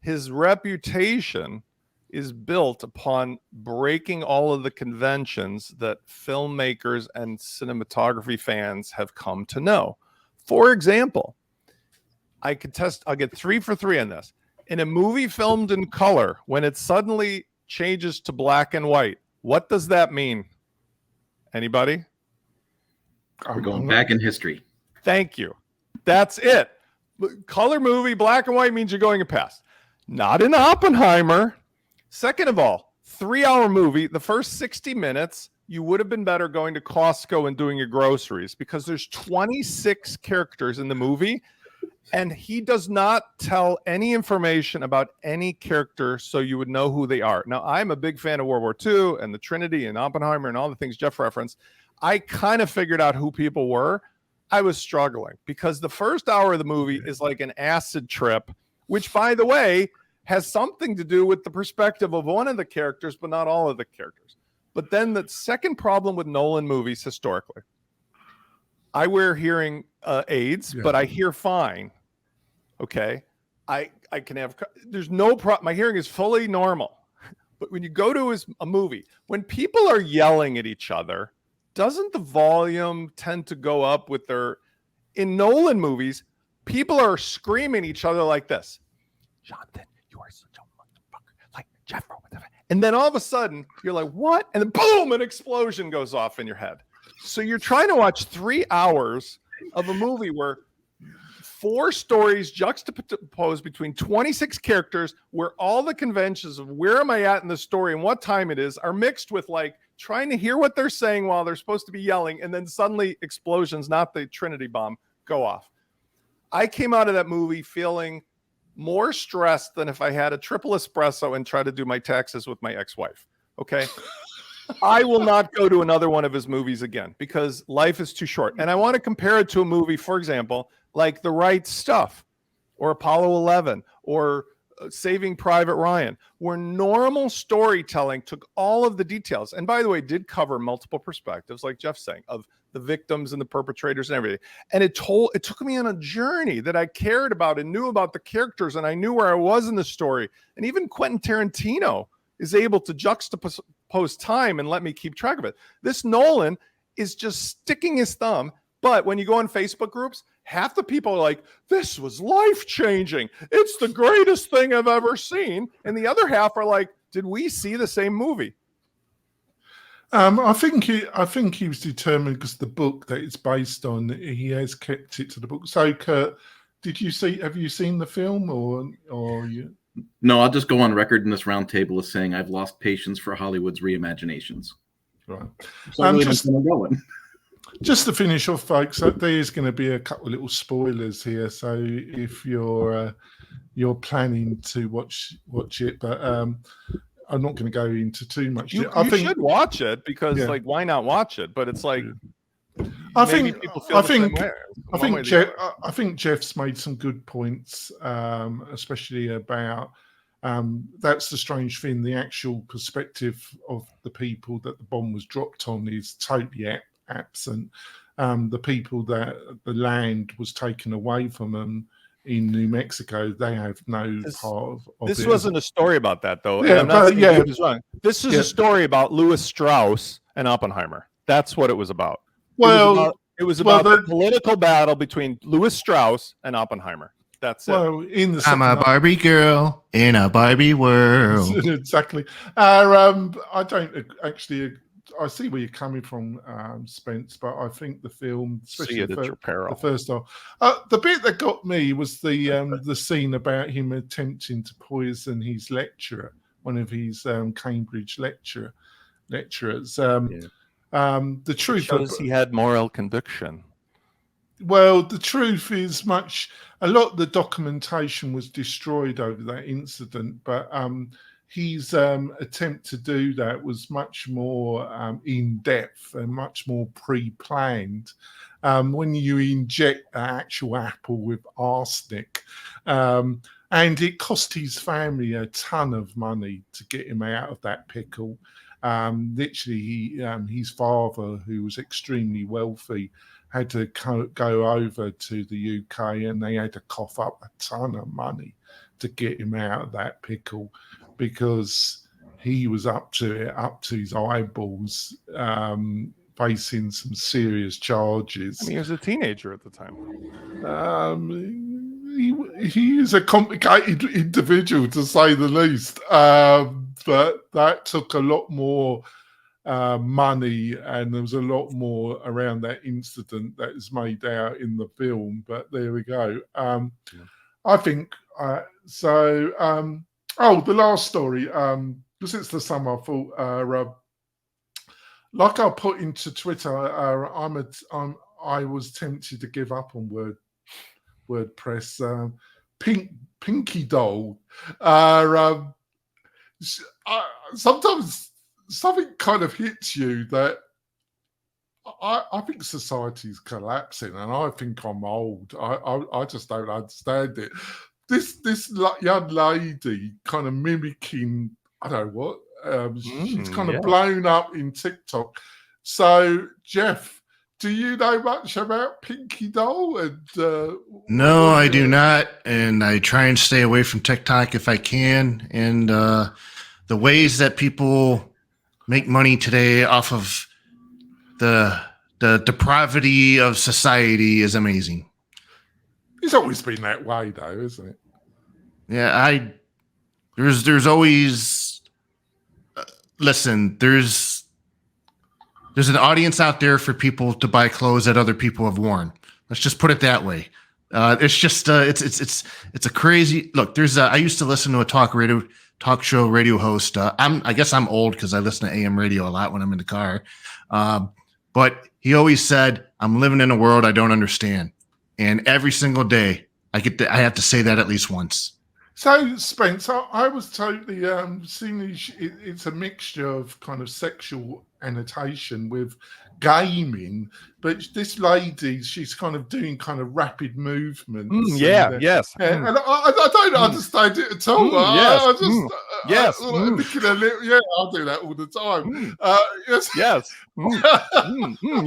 His reputation is built upon breaking all of the conventions that filmmakers and cinematography fans have come to know. For example, I'll get 3 for 3 on this. In a movie filmed in color, when it suddenly changes to black and white, what does that mean? Anybody? We're going back in history. Thank you. That's it. Color movie, black and white means you're going past. Not in Oppenheimer. Second of all, 3-hour movie, the first 60 minutes, you would have been better going to Costco and doing your groceries because there's 26 characters in the movie. And he does not tell any information about any character so you would know who they are. Now, I'm a big fan of World War II and the Trinity and Oppenheimer and all the things Jeff referenced. I kind of figured out who people were. I was struggling because the first hour of the movie is like an acid trip, which, by the way, has something to do with the perspective of one of the characters, but not all of the characters. But then the second problem with Nolan movies historically, I wear hearing aids, but I hear fine. Okay. I can have, there's no problem. My hearing is fully normal. But when you go to a movie, when people are yelling at each other, doesn't the volume tend to go up with in Nolan movies, people are screaming at each other like this. Jonathan, you are such a motherfucker. Like Jeff. And then all of a sudden you're like, what? And then boom, an explosion goes off in your head. So you're trying to watch 3 hours of a movie where 4 stories juxtaposed between 26 characters, where all the conventions of where am I at in the story and what time it is are mixed with like trying to hear what they're saying while they're supposed to be yelling. And then suddenly explosions, not the Trinity bomb, go off. I came out of that movie feeling more stressed than if I had a triple espresso and tried to do my taxes with my ex-wife. Okay. I will not go to another one of his movies again because life is too short. And I want to compare it to a movie, for example, like The Right Stuff or Apollo 11 or Saving Private Ryan, where normal storytelling took all of the details. And by the way, did cover multiple perspectives, like Jeff's saying, of the victims and the perpetrators and everything. And it took me on a journey that I cared about and knew about the characters, and I knew where I was in the story. And even Quentin Tarantino is able to juxtapose time and let me keep track of it. This Nolan is just sticking his thumb. But when you go on Facebook groups, half the people are like, this was life-changing. It's the greatest thing I've ever seen. And the other half are like, did we see the same movie? I think he was determined because the book that it's based on, he has kept it to the book. So, Kurt, have you seen the film or you? No, I'll just go on record in this roundtable as saying I've lost patience for Hollywood's reimaginations. Right. So I really don't know where I'm going. just to finish off, folks, there is going to be a couple of little spoilers here. So if you're planning to watch it, but I'm not going to go into too much. You I think should watch it because, Yeah. like, why not watch it? But it's like, I maybe think people feel the same way. I think Jeff's made some good points, especially about that's the strange thing. The actual perspective of the people that the bomb was dropped on is totally absent. The people that the land was taken away from them in New Mexico, they have no part of this it. wasn't a story about that, though. Yeah, I'm not saying yeah. Dave is wrong. This is a story about Louis Strauss and Oppenheimer. That's what it was about. Well, it was about the political battle between Louis Strauss and Oppenheimer. That's it. Well, I'm a Barbie girl in a Barbie world. Exactly. I don't actually. I see where you're coming from, Spence, but I think the film, especially the first half, the bit that got me was the scene about him attempting to poison his lecturer, one of his Cambridge lecturers. The truth shows he had moral conviction. Well, the truth is a lot of the documentation was destroyed over that incident, but his attempt to do that was much more in depth and much more pre-planned. When you inject an actual apple with arsenic, and it cost his family a ton of money to get him out of that pickle. Literally, his father, who was extremely wealthy, had to go over to the UK, and they had to cough up a ton of money to get him out of that pickle, because he was up to his eyeballs, facing some serious charges. I mean, he was a teenager at the time. He is a complicated individual, to say the least. But that took a lot more money, and there was a lot more around that incident that is made out in the film. But there we go. I think so. The last story, because it's the summer, I thought, like I put into Twitter, I was tempted to give up on WordPress. Pinky Doll. Sometimes something kind of hits you that I think society's collapsing, and I think I'm old. I just don't understand it. This young lady kind of mimicking, I don't know what, she's kind of blown up in TikTok. So, Jeff, do you know much about Pinky Doll? And no, I do not, and I try and stay away from TikTok if I can. And the ways that people make money today off of the depravity of society is amazing. It's always been that way, though, isn't it? Yeah, there's always listen. There's an audience out there for people to buy clothes that other people have worn. Let's just put it that way. It's just it's a crazy look. I used to listen to a talk show radio host. I guess I'm old because I listen to AM radio a lot when I'm in the car. But he always said, "I'm living in a world I don't understand," and every single day I have to say that at least once. So, Spence, I was totally seeing it's a mixture of kind of sexual annotation with gaming, but this lady, she's kind of doing kind of rapid movements. Yes. And I don't understand it at all. Yes. I'll do that all the time.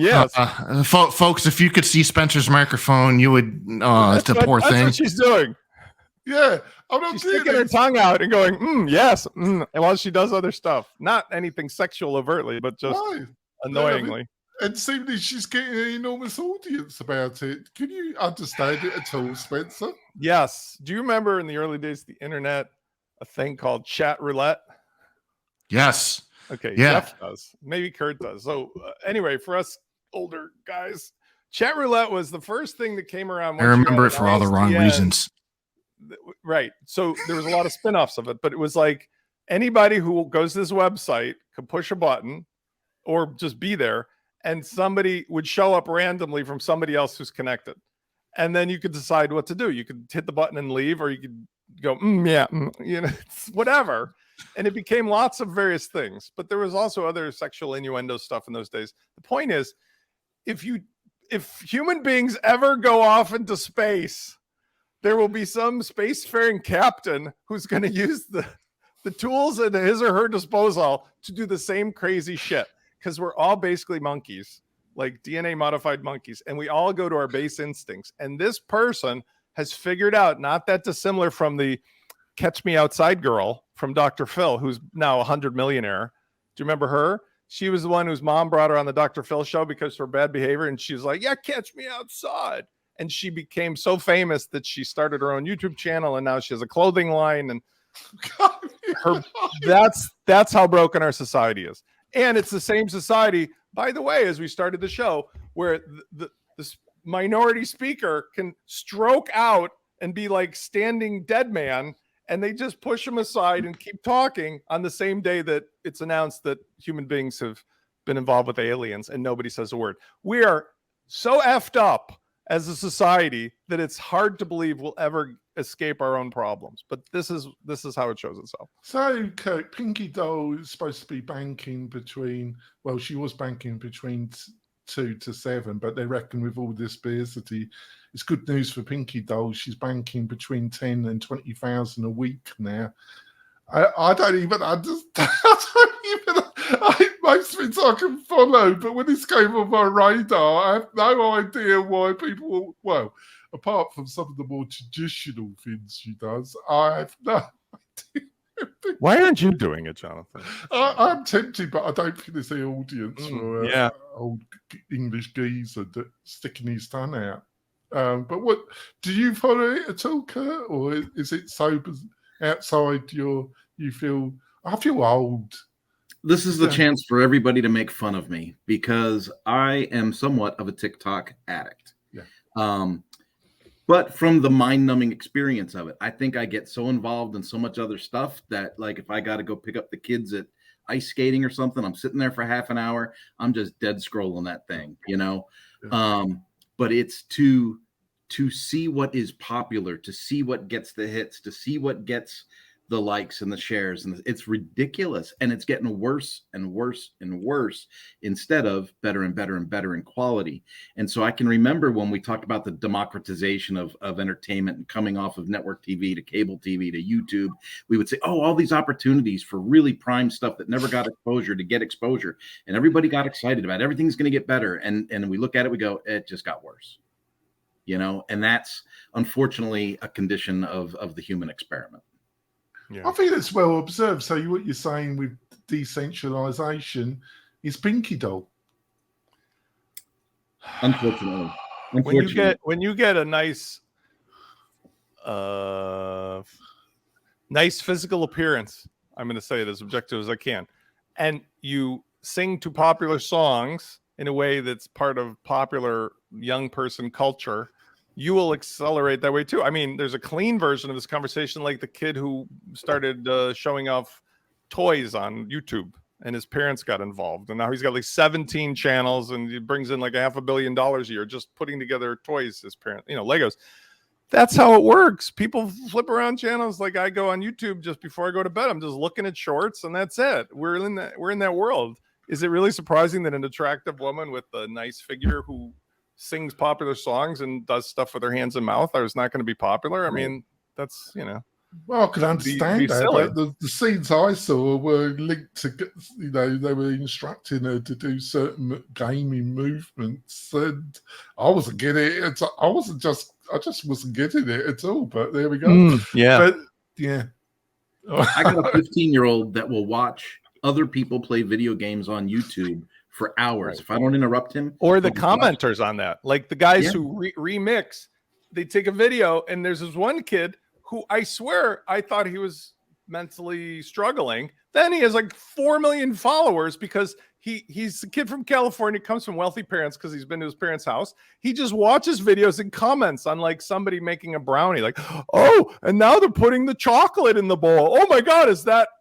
Yes. Folks, if you could see Spencer's microphone, you would. It's a poor thing. That's what she's doing. Yeah. She's sticking her tongue out and going, yes. And while she does other stuff, not anything sexual overtly, but just annoyingly. And seemingly she's getting an enormous audience about it. Can you understand it at all, Spencer? Yes. Do you remember in the early days of the internet, a thing called chat roulette? Yes. Okay. Yeah. Jeff does. Maybe Kurt does. So anyway, for us older guys, chat roulette was the first thing that came around. I remember it for all the wrong reasons. Right. So there was a lot of spin-offs of it, but it was like anybody who goes to this website could push a button or just be there, and somebody would show up randomly from somebody else who's connected. And then you could decide what to do. You could hit the button and leave, or you could go, it's whatever. And it became lots of various things. But there was also other sexual innuendo stuff in those days. The point is, if human beings ever go off into space, there will be some spacefaring captain who's going to use the tools at his or her disposal to do the same crazy shit. Because we're all basically monkeys, like DNA modified monkeys, and we all go to our base instincts. And this person has figured out, not that dissimilar from the Catch Me Outside girl from Dr. Phil, who's now 100 millionaire. Do you remember her? She was the one whose mom brought her on the Dr. Phil show because of her bad behavior. And she was like, yeah, catch me outside. And she became so famous that she started her own YouTube channel. And now she has a clothing line. And that's how broken our society is. And it's the same society, by the way, as we started the show, where this minority speaker can stroke out and be like standing dead man, and they just push him aside and keep talking on the same day that it's announced that human beings have been involved with aliens, and nobody says a word. We are so effed up as a society that it's hard to believe we'll ever escape our own problems. But this is how it shows itself. So, Kirk, Pinky Doll is supposed to be banking between, well, she was banking between 2 to 7, but they reckon with all this obesity, it's good news for Pinky Doll. She's banking between 10 and 20,000 a week now. I don't even understand. Most things I can follow, but when this came on my radar, I have no idea why people, well, apart from some of the more traditional things she does, I have no idea. Why aren't you doing it, Jonathan? I'm tempted, but I don't think there's the audience for old English geezer sticking his tongue out. But what do you follow it at all, Kurt, or is it so outside you feel? I feel old. This is the chance for everybody to make fun of me because I am somewhat of a TikTok addict. Yeah. But from the mind-numbing experience of it, I think I get so involved in so much other stuff that, like, if I got to go pick up the kids at ice skating or something, I'm sitting there for half an hour. I'm just dead scrolling that thing, Yeah. But it's to see what is popular, to see what gets the hits, to see what gets the likes and the shares, and it's ridiculous, and it's getting worse and worse and worse instead of better and better and better in quality. And so I can remember when we talked about the democratization of entertainment and coming off of network TV to cable TV to YouTube, we would say, oh, all these opportunities for really prime stuff that never got exposure to get exposure, and everybody got excited about it. Everything's going to get better, and we look at it, we go, it just got worse, and that's unfortunately a condition of the human experiment. Yeah. I think that's well observed. So what you're saying with decentralization is Pinky Doll. Unfortunately. When you get a nice physical appearance, I'm going to say it as objective as I can, and you sing to popular songs in a way that's part of popular young person culture, you will accelerate that way too. I mean, there's a clean version of this conversation, like the kid who started showing off toys on YouTube, and his parents got involved, and now he's got like 17 channels, and he brings in like $500 million a year just putting together toys. His parents, Legos. That's how it works. People flip around channels. Like I go on YouTube just before I go to bed. I'm just looking at shorts, and that's it. We're in that world. Is it really surprising that an attractive woman with a nice figure who sings popular songs and does stuff with her hands and mouth is not going to be popular? I mean, that's, Well, I could understand that, but the scenes I saw were linked to, they were instructing her to do certain gaming movements, and I wasn't getting it. I just wasn't getting it at all. But there we go. But, yeah. I got a 15-year-old that will watch other people play video games on YouTube for hours. Right. If I don't interrupt him, or the commenters on that, like the guys who remix, they take a video, and there's this one kid who I swear I thought he was mentally struggling. Then he has like 4 million followers because he's a kid from California, comes from wealthy parents because he's been to his parents' house. He just watches videos and comments on like somebody making a brownie, like, oh, and now they're putting the chocolate in the bowl. Oh my God,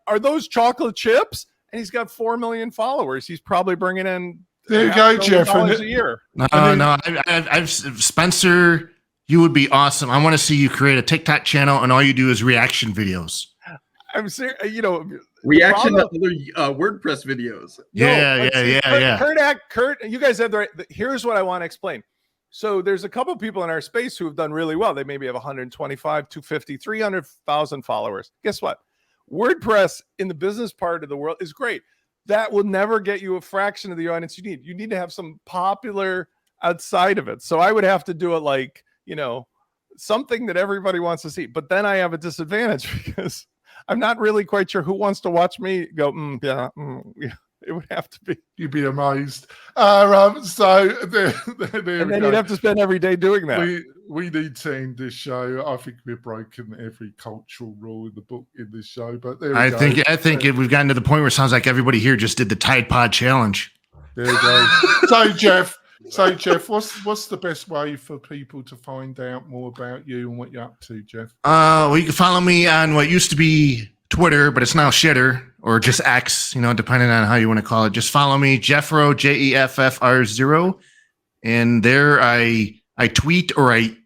are those chocolate chips? And he's got 4 million followers. He's probably bringing in There you go, Jeff. $500,000 a year. No, then- no, I've Spencer, you would be awesome. I want to see you create a TikTok channel, and all you do is reaction videos. I'm serious. Reaction to problem- other WordPress videos. Kurt, you guys have the right. Here's what I want to explain. So there's a couple people in our space who have done really well. They maybe have 125, 250, 300,000 followers. Guess what? WordPress in the business part of the world is great. That will never get you a fraction of the audience you need. You need to have some popular outside of it. So I would have to do it like, something that everybody wants to see. But then I have a disadvantage because I'm not really quite sure who wants to watch me go, yeah. It would have to be. You'd be amazed. So there And then you'd have to spend every day doing that. We need to end this show. I think we've broken every cultural rule in the book in this show. But there we go. I think we've gotten to the point where it sounds like everybody here just did the Tide Pod challenge. There you go. So Jeff, what's the best way for people to find out more about you and what you're up to, Jeff? Well, you can follow me on what used to be Twitter, but it's now Shitter or just X, depending on how you want to call it. Just follow me, Jeffro, JEFFR0. And there I tweet or I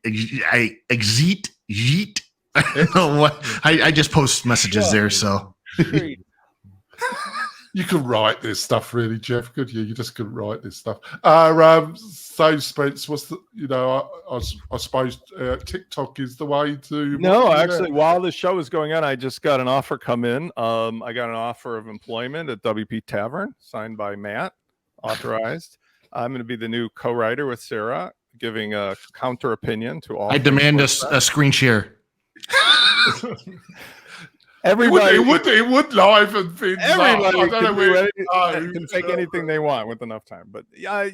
exit. I don't know what. I just post messages there. So you could write this stuff, really, Jeff, could you? You just couldn't write this stuff. So Spence, what's the? I suppose TikTok is the way to. No, actually, while the show is going on, I just got an offer come in. I got an offer of employment at WPTavern, signed by Matt, authorized. I'm going to be the new co-writer with Sarah, giving a counter opinion to all. I demand a screen share. Everybody, it would live and things. Everybody can take anything they want with enough time. But yeah,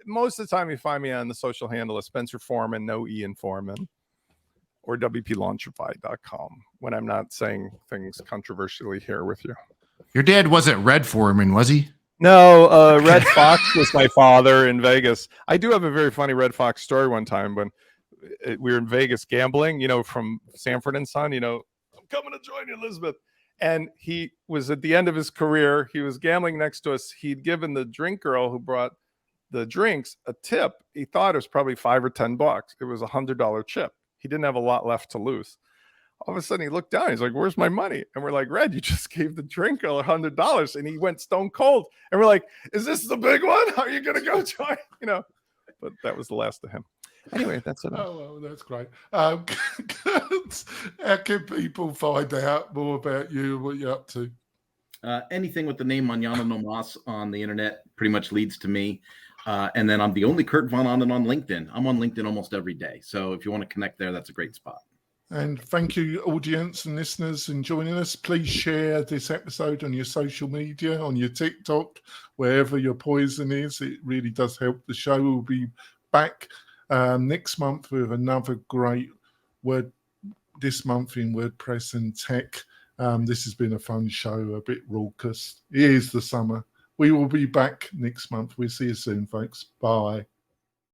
most of the time you find me on the social handle of Spencer Foreman, no Ian Foreman, or WPLaunchify.com when I'm not saying things controversially here with you. Your dad wasn't Red Foreman, was he? No, Red Fox was my father in Vegas. I do have a very funny Red Fox story one time when we were in Vegas gambling, from Sanford and Son, I'm coming to join you, Elizabeth. And he was at the end of his career. He was gambling next to us. He'd given the drink girl who brought the drinks a tip. He thought it was probably $5 or $10. It was $100 chip. He didn't have a lot left to lose. All of a sudden he looked down. He's like, "Where's my money?" And we're like, "Red, you just gave the drink girl $100." And he went stone cold. And we're like, "Is this the big one? How are you going to go join?" But that was the last of him. Anyway, that's it. Oh, well, that's great. How can people find out more about you and what you're up to? Anything with the name Mañana No Mas on the internet pretty much leads to me. And then I'm the only Kurt Von Onen on LinkedIn. I'm on LinkedIn almost every day. So if you want to connect there, that's a great spot. And thank you, audience and listeners, in joining us. Please share this episode on your social media, on your TikTok, wherever your poison is. It really does help the show. We'll be back next month with another great word this month in WordPress and tech. This has been a fun show, a bit raucous. It is the summer. We will be back next month. We'll see you soon, folks. Bye.